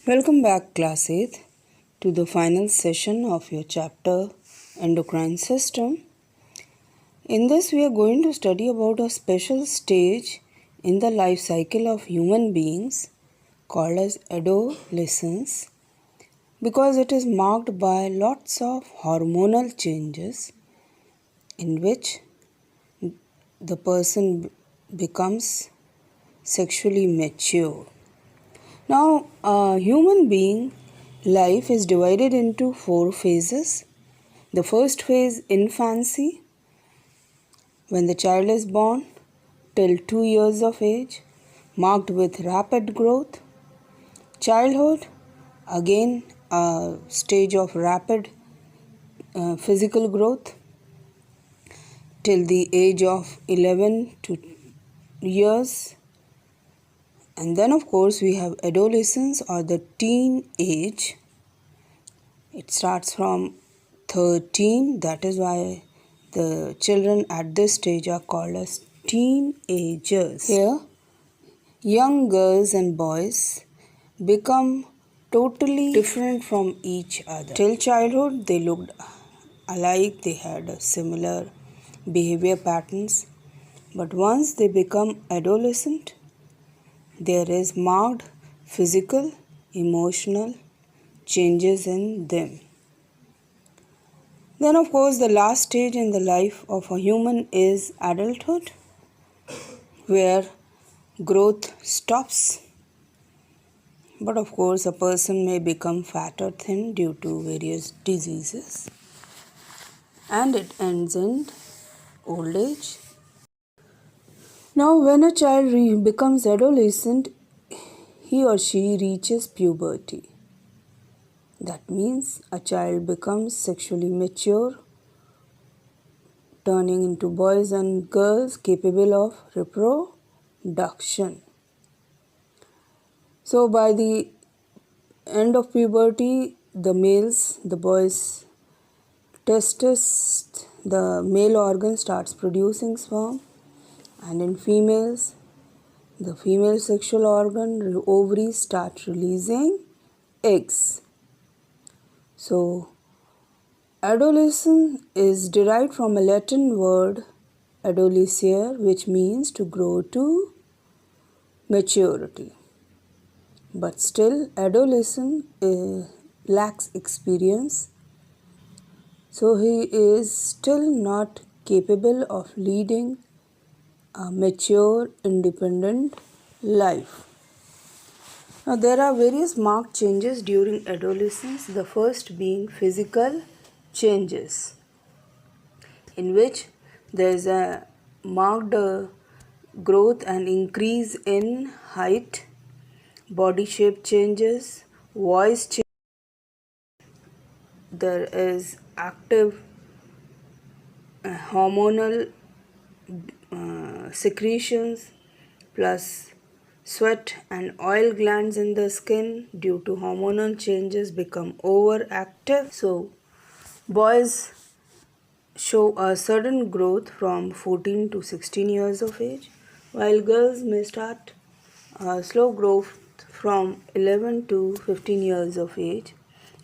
Welcome back, Class 8th, to the final session of your chapter Endocrine System. In this, we are going to study about a special stage in the life cycle of human beings called as adolescence, because it is marked by lots of hormonal changes in which the person becomes sexually mature. Now, human being life is divided into 4 phases. The first phase, infancy, when the child is born till 2 years of age, marked with rapid growth. Childhood, again a stage of rapid physical growth till the age of 11 to years. And then of course we have adolescence or the teen age. It starts from 13, that is why the children at this stage are called as teenagers. Here, young girls and boys become totally different from each other. Till childhood, they looked alike, they had similar behavior patterns. But once they become adolescent, there is marked physical, emotional changes in them. Then of course the last stage in the life of a human is adulthood, where growth stops. But of course a person may become fat or thin due to various diseases, and it ends in old age. Now when a child becomes adolescent, he or she reaches puberty. That means a child becomes sexually mature, turning into boys and girls capable of reproduction. So by the end of puberty, the boys' testes, the male organ starts producing sperm, and in females, the female sexual organ, ovaries, start releasing eggs. So, adolescence is derived from a Latin word adolescere, which means to grow to maturity. But still, adolescent lacks experience, so he is still not capable of leading a mature, independent life. Now, there are various marked changes during adolescence, the first being physical changes, in which there is a marked growth and increase in height, body shape changes, voice change. There is active hormonal secretions plus sweat and oil glands in the skin due to hormonal changes become overactive. So, boys show a sudden growth from 14 to 16 years of age, while girls may start a slow growth from 11 to 15 years of age.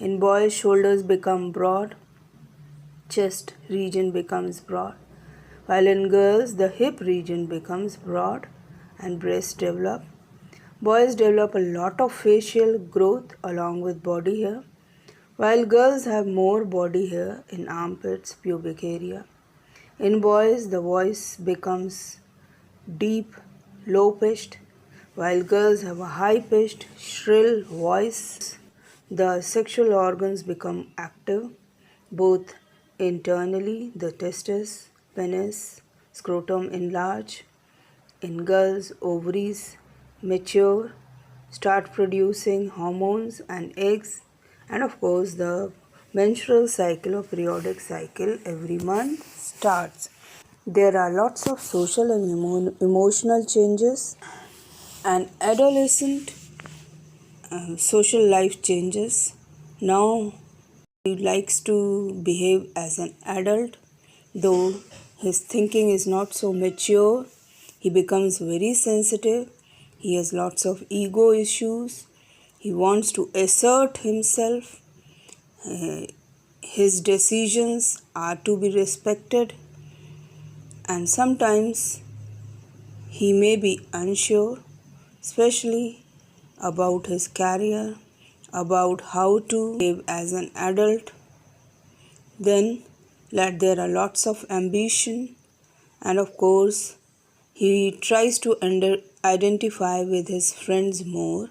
In boys, shoulders become broad, chest region becomes broad, while in girls, the hip region becomes broad and breasts develop. Boys develop a lot of facial growth along with body hair, while girls have more body hair in armpits, pubic area. In boys, the voice becomes deep, low-pitched, while girls have a high-pitched, shrill voice. The sexual organs become active, both internally, the testes, penis, scrotum enlarge. In girls, ovaries mature, start producing hormones and eggs, and of course the menstrual cycle or periodic cycle every month starts. There are lots of social and emotional changes, and adolescent social life changes. Now he likes to behave as an adult, though his thinking is not so mature. He becomes very sensitive. He has lots of ego issues, He wants to assert himself. His decisions are to be respected, and sometimes he may be unsure, especially about his career, about how to behave as an adult. Then there are lots of ambition, and of course he tries to identify with his friends more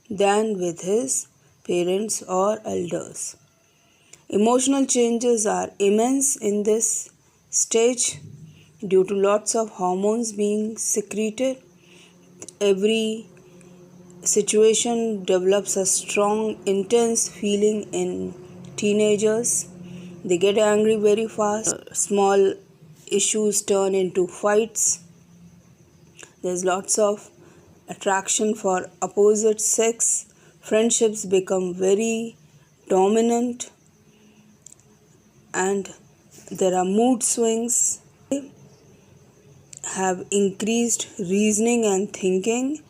than with his parents or elders. Emotional changes are immense in this stage due to lots of hormones being secreted. Every situation develops a strong, intense feeling in teenagers. They get angry very fast. Small issues turn into fights. There's lots of attraction for opposite sex. Friendships become very dominant, and there are mood swings. They have increased reasoning and thinking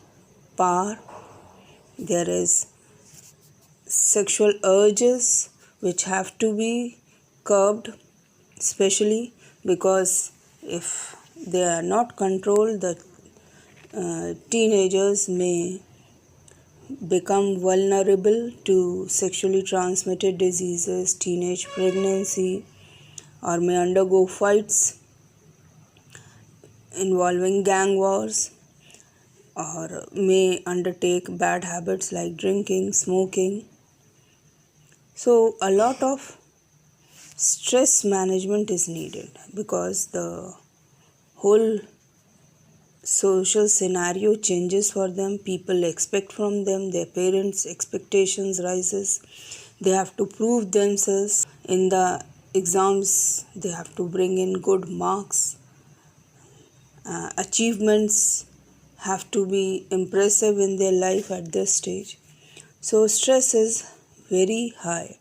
power. There is sexual urges which have to be curbed, especially because if they are not controlled, the teenagers may become vulnerable to sexually transmitted diseases, teenage pregnancy, or may undergo fights involving gang wars, or may undertake bad habits like drinking, smoking. So a lot of stress management is needed because the whole social scenario changes for them. People expect from them, their parents' expectations rises. They have to prove themselves in the exams. They have to bring in good marks. Achievements have to be impressive in their life at this stage. So stress is very high,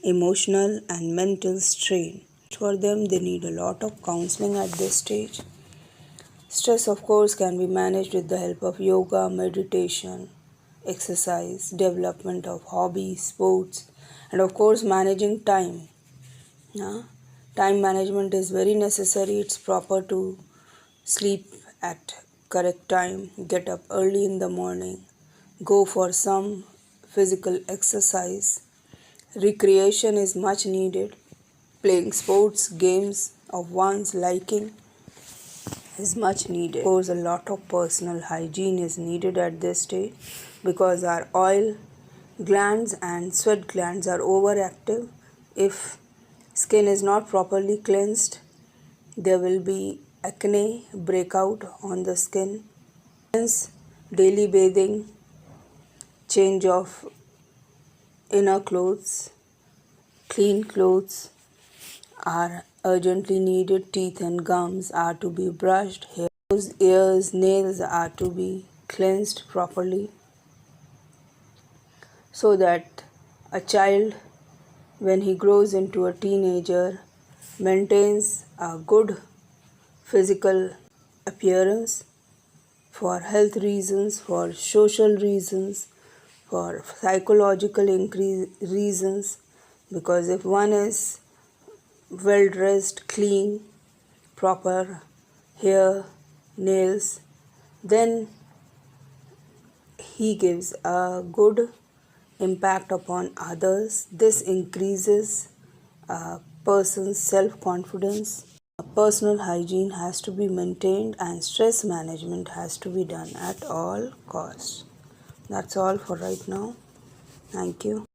emotional and mental strain. For them, they need a lot of counseling at this stage. Stress, of course, can be managed with the help of yoga, meditation, exercise, development of hobbies, sports, and of course, managing time. Time management is very necessary. It's proper to sleep at correct time, get up early in the morning, go for some physical exercise. Recreation is much needed. Playing sports, games of one's liking is much needed. Of course, a lot of personal hygiene is needed at this stage because our oil glands and sweat glands are overactive. If skin is not properly cleansed, there will be acne breakout on the skin. Hence, daily bathing, change of inner clothes, clean clothes are urgently needed. Teeth and gums are to be brushed. Hair, ears, nails are to be cleansed properly so that a child, when he grows into a teenager, maintains a good physical appearance for health reasons, for social reasons, for psychological reasons. Because if one is well dressed, clean, proper hair, nails, then he gives a good impact upon others. This increases a person's self-confidence. Personal hygiene has to be maintained and stress management has to be done at all costs. That's all for right now. Thank you.